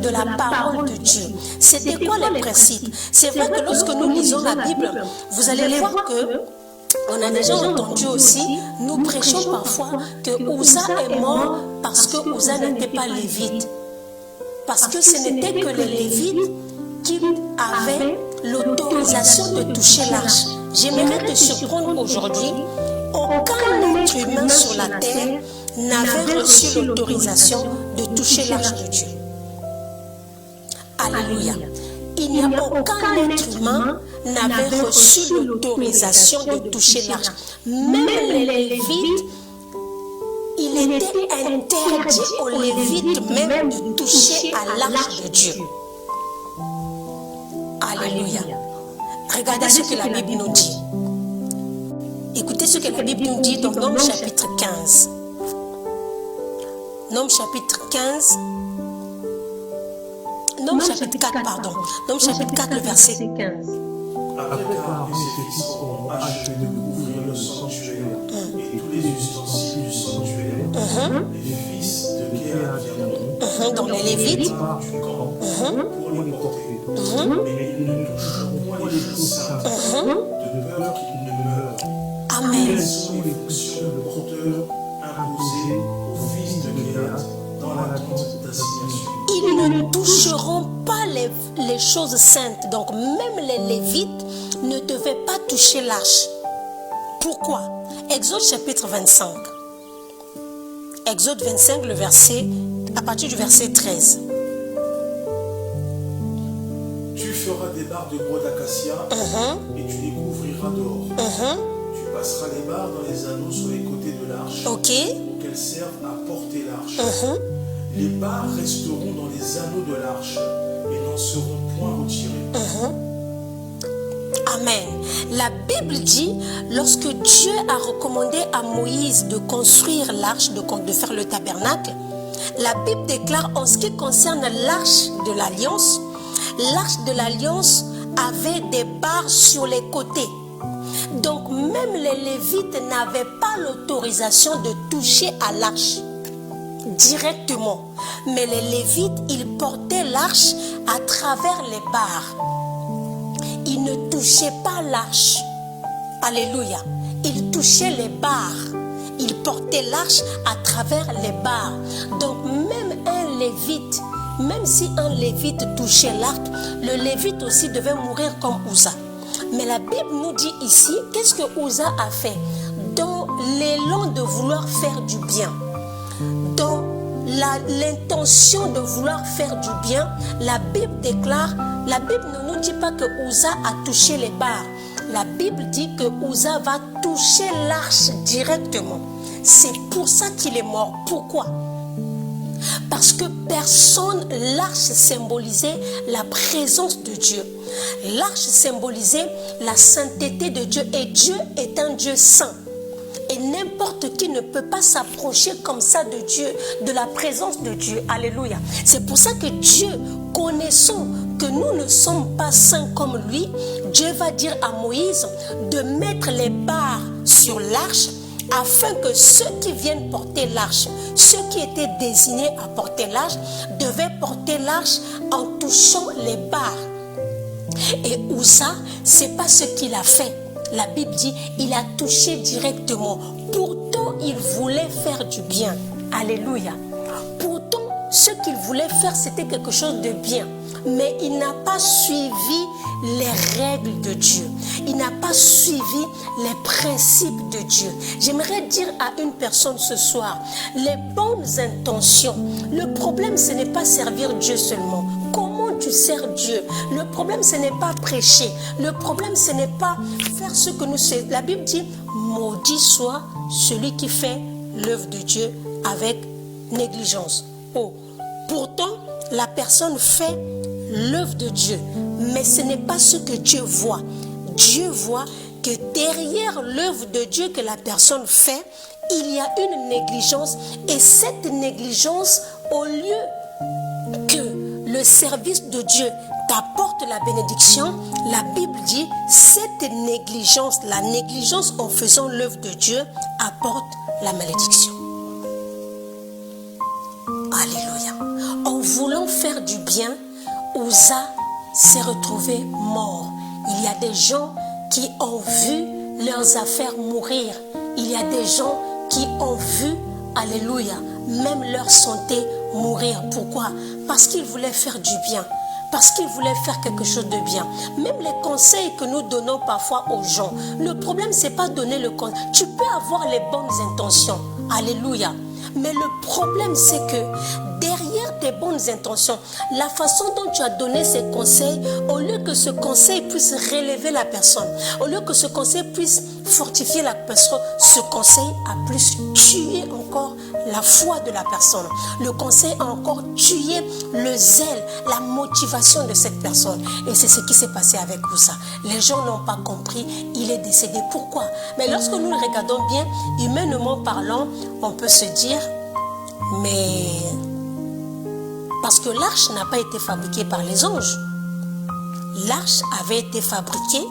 de la parole de Dieu. C'était quoi les principes? C'est vrai que lorsque nous lisons la Bible, vous allez voir que on a déjà entendu aussi, nous prêchons parfois que Uza est mort parce que Uza n'était pas lévite. Parce que ce n'était que les lévites qui avaient l'autorisation de toucher l'arche. J'aimerais te surprendre aujourd'hui, aucun être humain sur la terre n'avait reçu l'autorisation de toucher l'arche de Dieu. Alléluia. Il n'y a aucun être humain n'avait reçu l'autorisation de toucher l'arche. Même les Lévites, il était interdit aux Lévites même de toucher à l'arche de Dieu. Alléluia. Regardez ce que la Bible nous dit. Écoutez ce que la Bible nous dit dans Nombre chapitre 15. Nombre chapitre 15. Nombre chapitre 4, pardon. Nombre chapitre 4, le verset 15. Après qu'Aaron et ses fils auront achevé de couvrir le sanctuaire et tous les ustensiles du sanctuaire, les fils de Kéa viendront dans les Lévites du camp pour les porter. Mais ils ne toucheront point les choses saintes, de peur qu'ils ne meurent. Amen. Quelles sont les fonctions de porteur imposées aux fils de Kéa dans la tente d'assignation? Ils ne toucheront pas les choses saintes. Donc même les Lévites ne devaient pas toucher l'arche. Pourquoi? Exode chapitre 25. Exode 25, le verset, à partir du verset 13. Tu feras des barres de bois d'acacia et tu les couvriras d'or. Tu passeras les barres dans les anneaux sur les côtés de l'arche Ok. pour qu'elles servent à porter l'arche. Les barres resteront dans les anneaux de l'arche et n'en seront point retirées. Amen. La Bible dit, lorsque Dieu a recommandé à Moïse de construire l'arche, de faire le tabernacle, la Bible déclare en ce qui concerne l'arche de l'alliance avait des barres sur les côtés. Donc même les Lévites n'avaient pas l'autorisation de toucher à l'arche directement. Mais les Lévites, ils portaient l'arche à travers les barres. Ils ne touchaient pas l'arche. Alléluia. Ils touchaient les barres. Ils portaient l'arche à travers les barres. Donc même un Lévite, même si un Lévite touchait l'arc, le Lévite aussi devait mourir comme Uza. Mais la Bible nous dit ici, qu'est-ce que Uza a fait? Dans l'élan de vouloir faire du bien, dans l'intention de vouloir faire du bien, la Bible déclare, la Bible ne nous dit pas que Uza a touché les barres. La Bible dit que Uza va toucher l'arche directement. C'est pour ça qu'il est mort. Pourquoi? Parce que l'arche symbolisait la présence de Dieu. L'arche symbolisait la sainteté de Dieu. Et Dieu est un Dieu saint. Et n'importe qui ne peut pas s'approcher comme ça de Dieu, de la présence de Dieu. Alléluia. C'est pour ça que Dieu, connaissant que nous ne sommes pas saints comme lui, Dieu va dire à Moïse de mettre les barres sur l'arche afin que ceux qui viennent porter l'arche, ceux qui étaient désignés à porter l'arche, devaient porter l'arche en touchant les barres. Et Uza, c'est pas ce qu'il a fait. La Bible dit, il a touché directement. Pourtant, il voulait faire du bien. Alléluia. Pourtant, ce qu'il voulait faire, c'était quelque chose de bien. Mais il n'a pas suivi les règles de Dieu. Il n'a pas suivi les principes de Dieu. J'aimerais dire à une personne ce soir, les bonnes intentions, le problème, ce n'est pas servir Dieu seulement. Comment tu sers Dieu. Le problème, ce n'est pas prêcher. Le problème, ce n'est pas faire ce que nous faisons. La Bible dit, maudit soit celui qui fait l'œuvre de Dieu avec négligence. Oh, pourtant, la personne fait l'œuvre de Dieu, mais ce n'est pas ce que Dieu voit. Dieu voit que derrière l'œuvre de Dieu que la personne fait, il y a une négligence, et cette négligence, au lieu que le service de Dieu t'apporte la bénédiction, la Bible dit, cette négligence, la négligence en faisant l'œuvre de Dieu, apporte la malédiction. Alléluia. En voulant faire du bien, Uza s'est retrouvé mort. Il y a des gens qui ont vu leurs affaires mourir. Il y a des gens qui ont vu, alléluia, même leur santé mourir. Pourquoi? Parce qu'ils voulaient faire du bien. Parce qu'ils voulaient faire quelque chose de bien. Même les conseils que nous donnons parfois aux gens, le problème, ce n'est pas donner le conseil. Tu peux avoir les bonnes intentions. Alléluia. Mais le problème, c'est que derrière tes bonnes intentions, la façon dont tu as donné ces conseils, au lieu que ce conseil puisse relever la personne, au lieu que ce conseil puisse fortifier la personne, ce conseil a plus tué encore la foi de la personne. Le conseil a encore tué le zèle, la motivation de cette personne. Et c'est ce qui s'est passé avec Uza. Les gens n'ont pas compris, il est décédé. Pourquoi? Mais lorsque nous le regardons bien, humainement parlant, on peut se dire, mais parce que l'arche n'a pas été fabriquée par les anges. L'arche avait été fabriquée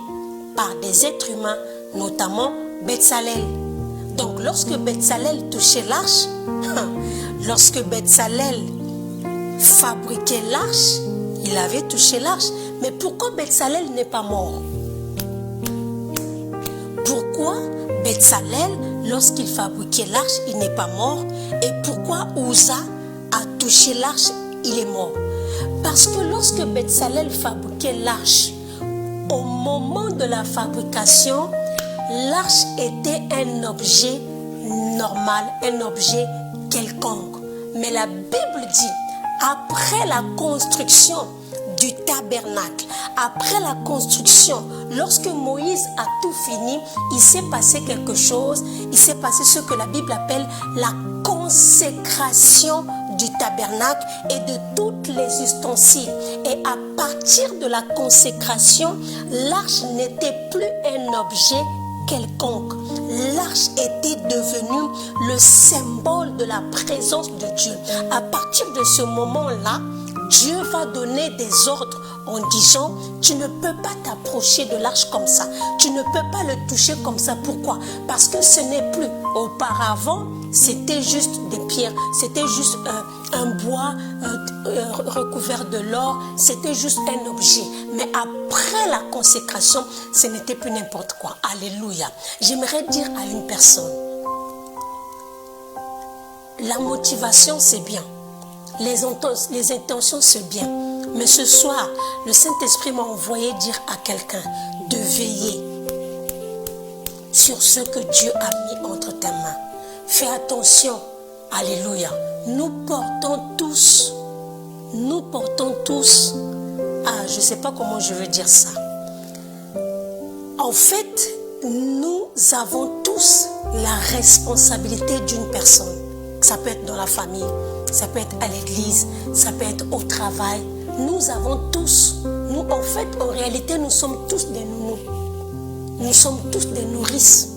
par des êtres humains, notamment Betsalel. Donc lorsque Betsalel touchait l'arche, lorsque Betsalel fabriquait l'arche, il avait touché l'arche. Mais pourquoi Betsalel n'est pas mort? Pourquoi Betsalel, lorsqu'il fabriquait l'arche, il n'est pas mort? Et pourquoi Uza a touché l'arche, il est mort? Parce que lorsque Betsalel fabriquait l'arche, au moment de la fabrication, l'arche était un objet normal, un objet quelconque. Mais la Bible dit, après la construction du tabernacle, après la construction, lorsque Moïse a tout fini, il s'est passé quelque chose, il s'est passé ce que la Bible appelle la consécration du tabernacle et de toutes les ustensiles. Et à partir de la consécration, l'arche n'était plus un objet quelconque. L'arche était devenue le symbole de la présence de Dieu. À partir de ce moment-là, Dieu va donner des ordres en disant, tu ne peux pas t'approcher de l'arche comme ça. Tu ne peux pas le toucher comme ça. Pourquoi? Parce que ce n'est plus. Auparavant, c'était juste des pierres. C'était juste un bois recouvert de l'or. C'était juste un objet. Mais après la consécration, ce n'était plus n'importe quoi. Alléluia. J'aimerais dire à une personne, la motivation, c'est bien. Les intentions, c'est bien. Mais ce soir, le Saint-Esprit m'a envoyé dire à quelqu'un de veiller sur ce que Dieu a mis entre tes mains. Fais attention. Alléluia. Nous portons tous, je ne sais pas comment je veux dire ça. En fait, nous avons tous la responsabilité d'une personne. Ça peut être dans la famille, ça peut être à l'église, ça peut être au travail. Nous avons tous, en réalité, nous sommes tous des nounous. Nous sommes tous des nourrices.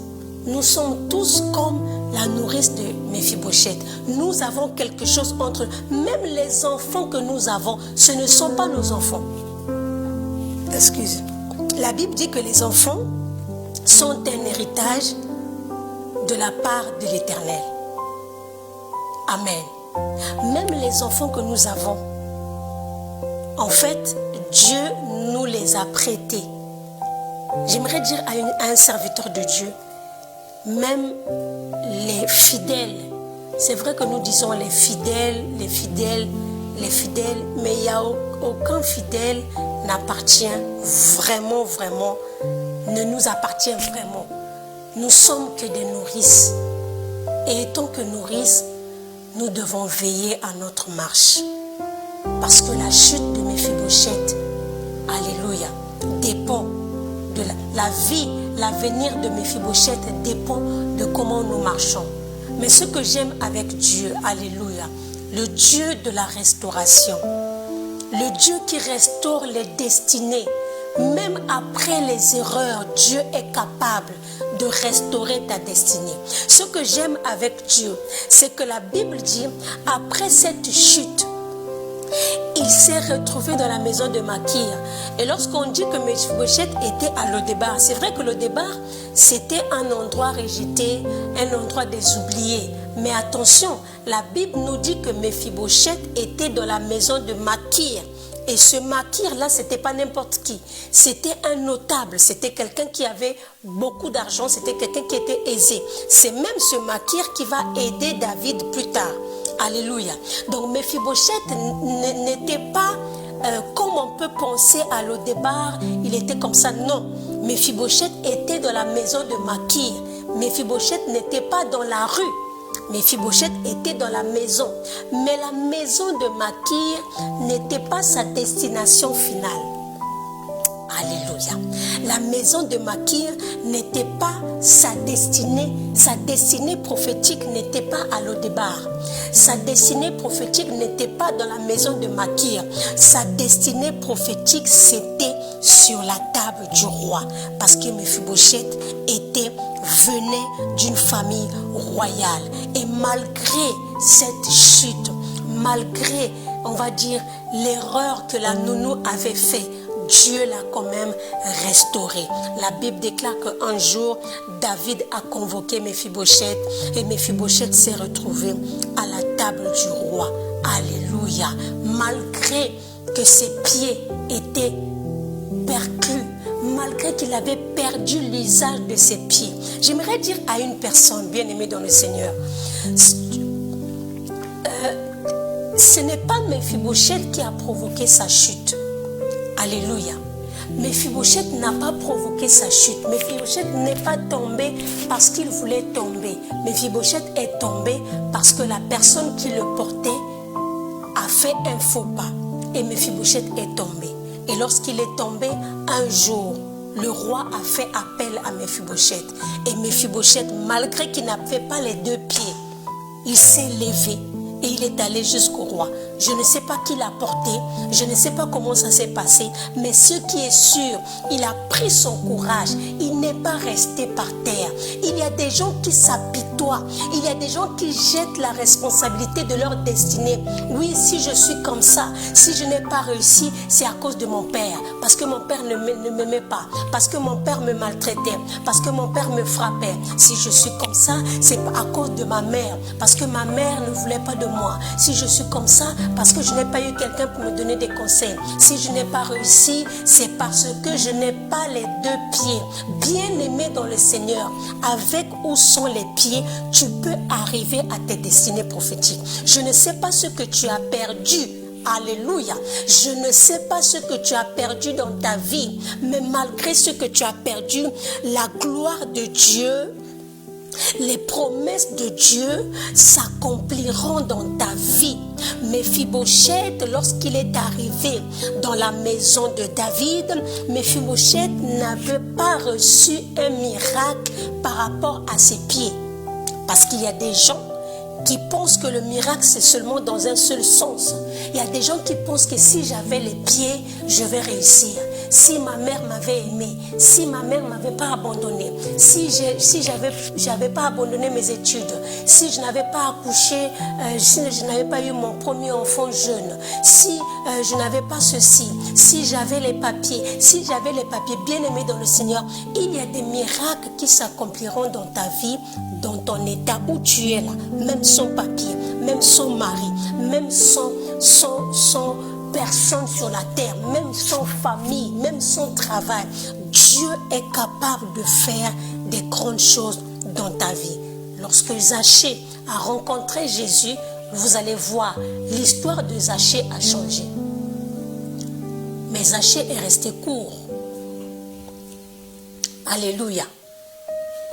Nous sommes tous comme la nourrice de Méphibosheth. Nous avons quelque chose entre eux. Même les enfants que nous avons, ce ne sont pas nos enfants. Excuse. La Bible dit que les enfants sont un héritage de la part de l'Éternel. Amen. Même les enfants que nous avons, en fait, Dieu nous les a prêtés. J'aimerais dire à un serviteur de Dieu, même les fidèles, c'est vrai que nous disons les fidèles, mais il n'y a aucun fidèle n'appartient vraiment, ne nous appartient vraiment. Nous sommes que des nourrices. Et étant que nourrices, nous devons veiller à notre marche. Parce que la chute de Méphibosheth, alléluia, dépend de la vie, l'avenir de Méphibosheth dépend de comment nous marchons. Mais ce que j'aime avec Dieu, alléluia, le Dieu de la restauration, le Dieu qui restaure les destinées, même après les erreurs, Dieu est capable de restaurer ta destinée. Ce que j'aime avec Dieu, c'est que la Bible dit, après cette chute, il s'est retrouvé dans la maison de Makir. Et lorsqu'on dit que Méphibosheth était à Lo-Débar, c'est vrai que Lo-Débar, c'était un endroit rejeté, un endroit des oubliés. Mais attention, la Bible nous dit que Méphibosheth était dans la maison de Makir. Et ce Makir-là, ce n'était pas n'importe qui. C'était un notable, c'était quelqu'un qui avait beaucoup d'argent, c'était quelqu'un qui était aisé. C'est même ce Makir qui va aider David plus tard. Alléluia. Donc Méphibosheth n'était pas comme on peut penser à Lo-Débar, il était comme ça. Non, Méphibosheth était dans la maison de Makir. Méphibosheth n'était pas dans la rue. Méphibosheth était dans la maison. Mais la maison de Makir n'était pas sa destination finale. Alléluia. La maison de Makir n'était pas sa destinée prophétique n'était pas à Lo-Débar. Sa destinée prophétique n'était pas dans la maison de Makir. Sa destinée prophétique, c'était sur la table du roi. Parce que Méphibosheth venait d'une famille royale. Et malgré cette chute, malgré, on va dire, l'erreur que la nounou avait faite, Dieu l'a quand même restauré. La Bible déclare qu'un jour, David a convoqué Méphibosheth et Méphibosheth s'est retrouvé à la table du roi. Alléluia. Malgré que ses pieds étaient perclus, malgré qu'il avait perdu l'usage de ses pieds. J'aimerais dire à une personne bien-aimée dans le Seigneur, ce n'est pas Méphibosheth qui a provoqué sa chute. Alléluia. Méphibosheth n'a pas provoqué sa chute. Méphibosheth n'est pas tombé parce qu'il voulait tomber. Méphibosheth est tombé parce que la personne qui le portait a fait un faux pas. Et Méphibosheth est tombé. Et lorsqu'il est tombé, un jour, le roi a fait appel à Méphibosheth. Et Méphibosheth, malgré qu'il n'avait pas les deux pieds, il s'est levé. Et il est allé jusqu'au roi. Je ne sais pas qui l'a porté, je ne sais pas comment ça s'est passé, mais ce qui est sûr, il a pris son courage, il n'est pas resté par terre. Il y a des gens qui s'apitoient, il y a des gens qui jettent la responsabilité de leur destinée. Oui, si je suis comme ça, si je n'ai pas réussi, c'est à cause de mon père, parce que mon père ne m'aimait pas, parce que mon père me maltraitait, parce que mon père me frappait. Si je suis comme ça, c'est à cause de ma mère, parce que ma mère ne voulait pas de moi. Si je suis comme ça, parce que je n'ai pas eu quelqu'un pour me donner des conseils. Si je n'ai pas réussi, c'est parce que je n'ai pas les deux pieds. Bien-aimé dans le Seigneur, avec où sont les pieds, tu peux arriver à tes destinées prophétiques. Je ne sais pas ce que tu as perdu. Alléluia. Je ne sais pas ce que tu as perdu dans ta vie, mais malgré ce que tu as perdu, la gloire de Dieu, les promesses de Dieu s'accompliront dans ta vie. Méphibosheth, lorsqu'il est arrivé dans la maison de David, Méphibosheth n'avait pas reçu un miracle par rapport à ses pieds. Parce qu'il y a des gens qui pensent que le miracle c'est seulement dans un seul sens. Il y a des gens qui pensent que si j'avais les pieds, je vais réussir. Si ma mère m'avait aimé, si ma mère ne m'avait pas abandonné, si j'avais pas abandonné mes études, si je n'avais pas accouché, si je n'avais pas eu mon premier enfant jeune, si je n'avais pas ceci, si j'avais les papiers, bien aimé dans le Seigneur, il y a des miracles qui s'accompliront dans ta vie, dans ton état où tu es là, même sans papier, même sans mari, même sans personne sur la terre, même sans famille, même sans travail. Dieu est capable de faire des grandes choses dans ta vie. Lorsque Zachée a rencontré Jésus, vous allez voir, l'histoire de Zachée a changé. Mais Zachée est resté court. Alléluia.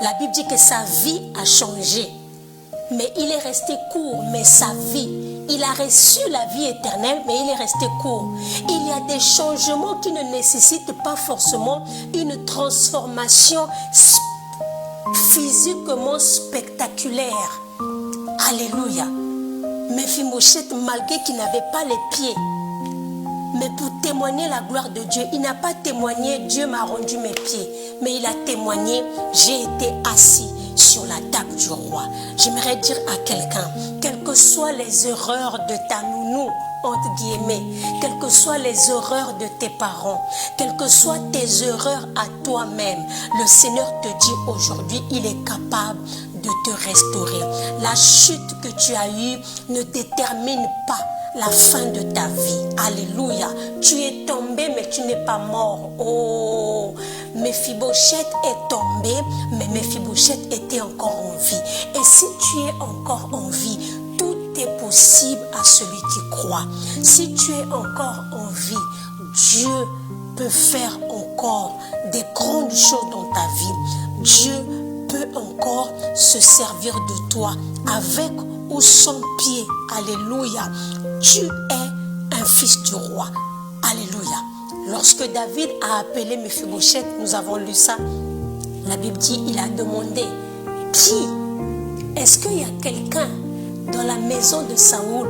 La Bible dit que sa vie a changé. Mais il est resté court, mais sa vie Il a reçu la vie éternelle, mais il est resté court. Il y a des changements qui ne nécessitent pas forcément une transformation physiquement spectaculaire. Alléluia. Mephibosheth, malgré qu'il n'avait pas les pieds, mais pour témoigner la gloire de Dieu, il n'a pas témoigné « Dieu m'a rendu mes pieds », mais il a témoigné « J'ai été assis sur la table du roi ». J'aimerais dire à quelqu'un, quelles que soient les erreurs de ta nounou, entre guillemets, quelles que soient les erreurs de tes parents, quelles que soient tes erreurs à toi-même, le Seigneur te dit aujourd'hui, il est capable de te restaurer. La chute que tu as eue ne détermine pas la fin de ta vie. Alléluia. Tu es tombé, mais tu n'es pas mort. Oh, Mephibosheth est tombé, mais Mephibosheth était encore en vie. Et si tu es encore en vie, tout est possible à celui qui croit. Si tu es encore en vie, Dieu peut faire encore des grandes choses dans ta vie. Dieu peut encore se servir de toi avec ou sans pied. Alléluia. Tu es un fils du roi. Alléluia. Lorsque David a appelé Mephibosheth, nous avons lu ça, la Bible dit, il a demandé, qui? Est-ce qu'il y a quelqu'un dans la maison de Saoul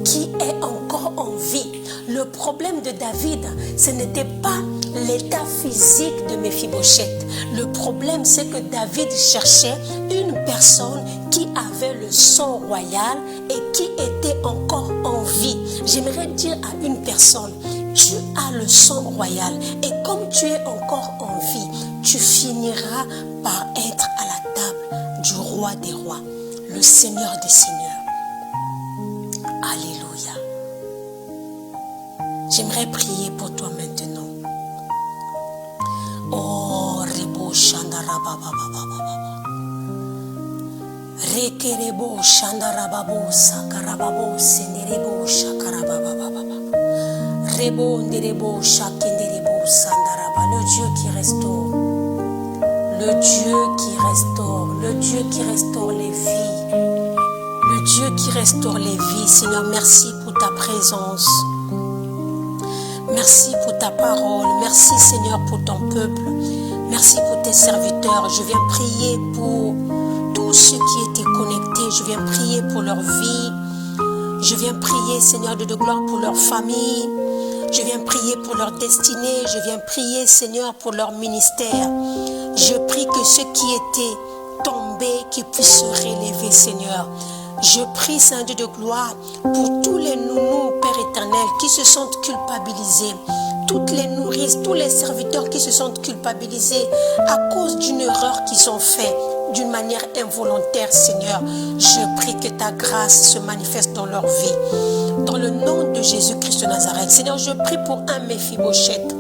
qui est encore en vie? Le problème de David, ce n'était pas l'état physique de Mephibosheth. Le problème, c'est que David cherchait une personne qui avait le sang royal et qui était encore en vie. J'aimerais dire à une personne, tu as le sang royal et comme tu es encore en vie, tu finiras par être à la table du roi des rois, le Seigneur des seigneurs. Alléluia. J'aimerais prier pour toi maintenant. Oh, Rebo Shandarabababababa. Rekerebo Shandarababo Sakarababo Senderebo Shakarababababa. Rebo Nderebo Shakenderebo Sandaraba. Le Dieu qui restaure. Le Dieu qui restaure. Le Dieu qui restaure les vies. Le Dieu qui restaure les vies. Seigneur, merci pour ta présence. Merci pour ta parole. Merci Seigneur pour ton peuple. Merci pour tes serviteurs. Je viens prier pour tous ceux qui étaient connectés. Je viens prier pour leur vie. Je viens prier Seigneur de gloire pour leur famille. Je viens prier pour leur destinée. Je viens prier Seigneur pour leur ministère. Je prie que ceux qui étaient tombés, qu'ils puissent se relever Seigneur. Je prie, Saint Dieu de gloire, pour tous les nounous, Père éternel, qui se sentent culpabilisés, toutes les nourrices, tous les serviteurs qui se sentent culpabilisés à cause d'une erreur qu'ils ont faite d'une manière involontaire, Seigneur. Je prie que ta grâce se manifeste dans leur vie. Dans le nom de Jésus-Christ de Nazareth. Seigneur, je prie pour un Mephibosheth.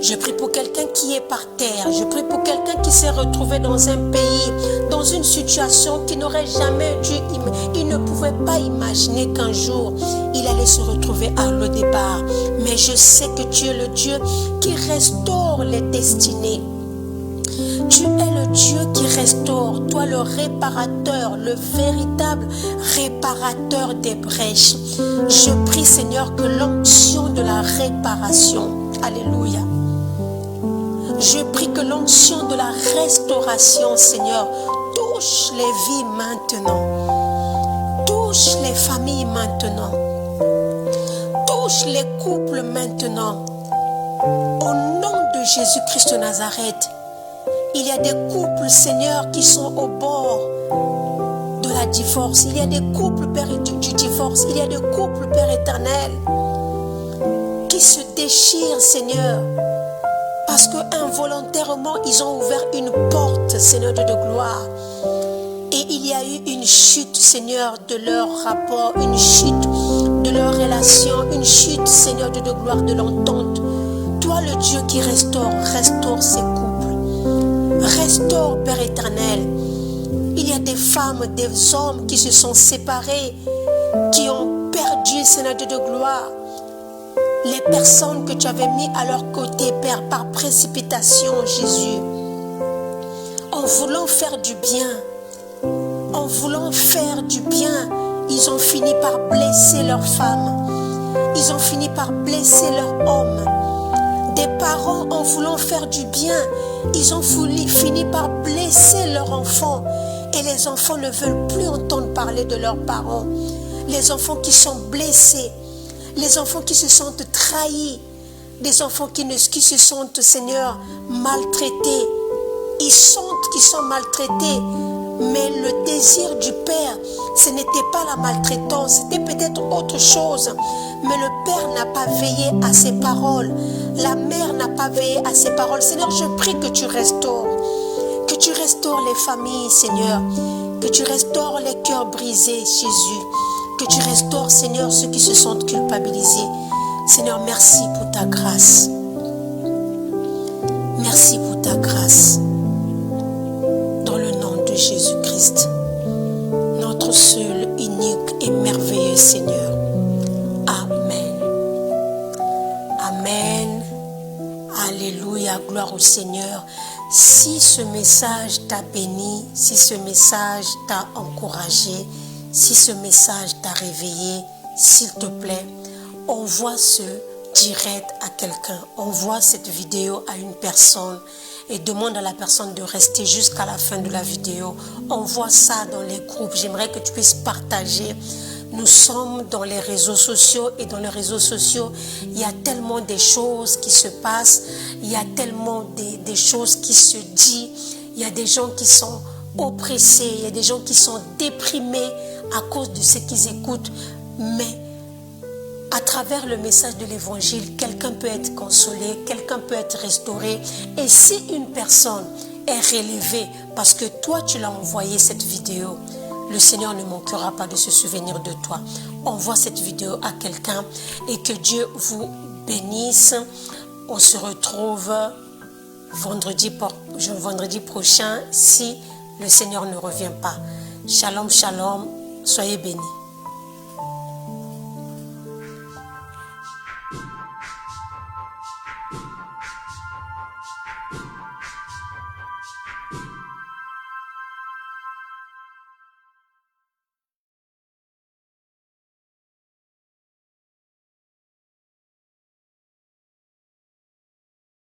Je prie pour quelqu'un qui est par terre. Je prie pour quelqu'un qui s'est retrouvé dans un pays, dans une situation qui n'aurait jamais dû. Il ne pouvait pas imaginer qu'un jour, il allait se retrouver à le départ. Mais je sais que tu es le Dieu qui restaure les destinées. Tu es le Dieu qui restaure, toi le réparateur, le véritable réparateur des brèches. Je prie Seigneur que l'onction de la réparation, alléluia. Je prie que l'onction de la restauration, Seigneur, touche les vies maintenant. Touche les familles maintenant. Touche les couples maintenant. Au nom de Jésus-Christ de Nazareth, il y a des couples, Seigneur, qui sont au bord de la divorce. Il y a des couples, Père, du divorce. Il y a des couples, Père éternel, qui se déchirent, Seigneur, parce que involontairement, ils ont ouvert une porte, Seigneur de gloire. Et il y a eu une chute, Seigneur, de leur rapport, une chute de leur relation, une chute, Seigneur de gloire, de l'entente. Toi, le Dieu qui restaure, restaure ces couples. Restaure, Père éternel. Il y a des femmes, des hommes qui se sont séparés, qui ont perdu, Seigneur de gloire, les personnes que tu avais mis à leur côté, Père, par précipitation, Jésus. En voulant faire du bien, en voulant faire du bien, Ils ont fini par blesser leurs femmes. Ils ont fini par blesser leurs hommes. Des parents, en voulant faire du bien, ils ont fini par blesser leurs enfants. Et les enfants ne veulent plus entendre parler de leurs parents. Les enfants qui sont blessés, les enfants qui se sentent trahis, des enfants qui se sentent, Seigneur, maltraités. Ils sentent qu'ils sont maltraités, mais le désir du Père, ce n'était pas la maltraitance, c'était peut-être autre chose. Mais le Père n'a pas veillé à ses paroles. La mère n'a pas veillé à ses paroles. Seigneur, je prie que tu restaures. Que tu restaures les familles, Seigneur. Que tu restaures les cœurs brisés, Jésus. Que tu restaures, Seigneur, ceux qui se sentent culpabilisés. Seigneur, merci pour ta grâce. Merci pour ta grâce. Dans le nom de Jésus-Christ, notre seul, unique et merveilleux Seigneur. Amen. Amen. Alléluia, gloire au Seigneur. Si ce message t'a béni, si ce message t'a encouragé, si ce message t'a réveillé, s'il te plaît, envoie ce direct à quelqu'un. Envoie cette vidéo à une personne et demande à la personne de rester jusqu'à la fin de la vidéo. Envoie ça dans les groupes. J'aimerais que tu puisses partager. Nous sommes dans les réseaux sociaux et dans les réseaux sociaux, il y a tellement de choses qui se passent, il y a tellement des choses qui se disent, il y a des gens qui sont oppressés, il y a des gens qui sont déprimés à cause de ce qu'ils écoutent, mais à travers le message de l'évangile, quelqu'un peut être consolé, quelqu'un peut être restauré. Et si une personne est relevée parce que toi tu l'as envoyé cette vidéo, le Seigneur ne manquera pas de se souvenir de toi. Envoie cette vidéo à quelqu'un et que Dieu vous bénisse. On se retrouve vendredi prochain si le Seigneur ne revient pas. Shalom, shalom. Soyez bénis.